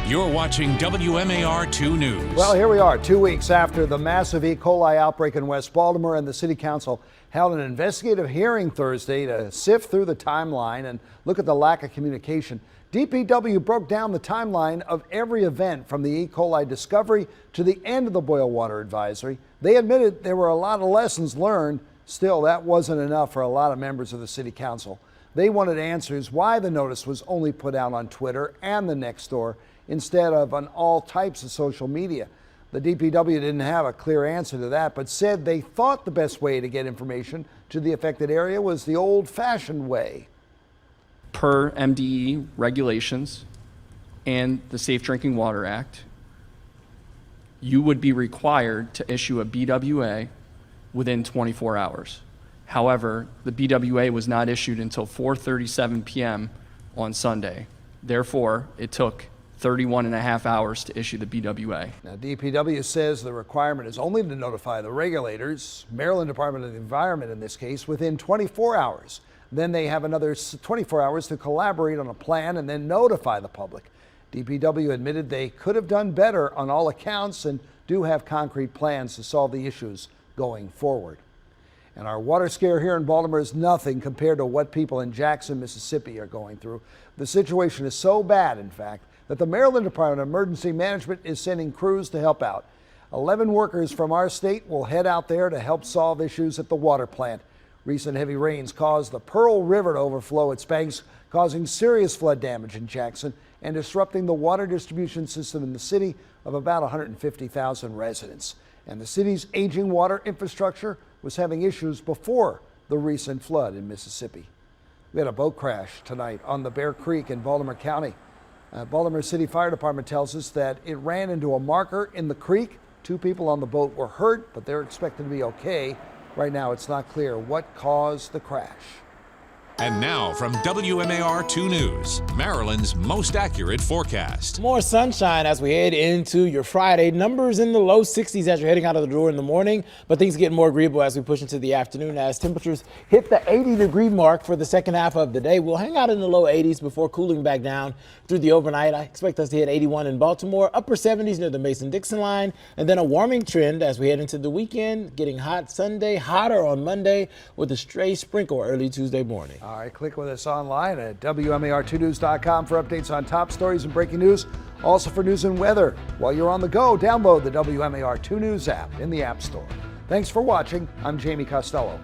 You're watching WMAR 2 News. Well, here we are 2 weeks after the massive E. coli outbreak in West Baltimore, and the City Council held an investigative hearing Thursday to sift through the timeline and look at the lack of communication. DPW broke down the timeline of every event from the E. coli discovery to the end of the boil water advisory. They admitted there were a lot of lessons learned. Still, that wasn't enough for a lot of members of the City Council. They wanted answers why the notice was only put out on Twitter and the Nextdoor instead of on all types of social media. The DPW didn't have a clear answer to that, but said they thought the best way to get information to the affected area was the old-fashioned way. Per MDE regulations and the Safe Drinking Water Act, you would be required to issue a BWA within 24 hours. However, the BWA was not issued until 4:37 p.m. on Sunday. Therefore, it took 31 and a half hours to issue the BWA. Now, DPW says the requirement is only to notify the regulators, Maryland Department of the Environment in this case, within 24 hours. Then they have another 24 hours to collaborate on a plan and then notify the public. DPW admitted they could have done better on all accounts and do have concrete plans to solve the issues going forward. And our water scare here in Baltimore is nothing compared to what people in Jackson, Mississippi are going through. The situation is so bad, in fact, that the Maryland Department of Emergency Management is sending crews to help out. 11 workers from our state will head out there to help solve issues at the water plant. Recent heavy rains caused the Pearl River to overflow its banks, causing serious flood damage in Jackson and disrupting the water distribution system in the city of about 150,000 residents. And the city's aging water infrastructure was having issues before the recent flood in Mississippi. We had a boat crash tonight on the Bear Creek in Baltimore County. Baltimore City Fire Department tells us that it ran into a marker in the creek. 2 people on the boat were hurt, but they're expected to be okay. Right now, it's not clear what caused the crash. And now from WMAR 2 News, Maryland's most accurate forecast. More sunshine as we head into your Friday. Numbers in the low 60s as you're heading out of the door in the morning, but things get more agreeable as we push into the afternoon as temperatures hit the 80-degree mark for the second half of the day. We'll hang out in the low 80s before cooling back down through the overnight. I expect us to hit 81 in Baltimore, upper 70s near the Mason-Dixon line, and then a warming trend as we head into the weekend, getting hot Sunday, hotter on Monday with a stray sprinkle early Tuesday morning. All right, click with us online at WMAR2news.com for updates on top stories and breaking news. Also for news and weather. While you're on the go, download the WMAR 2 News app in the App Store. Thanks for watching. I'm Jamie Costello.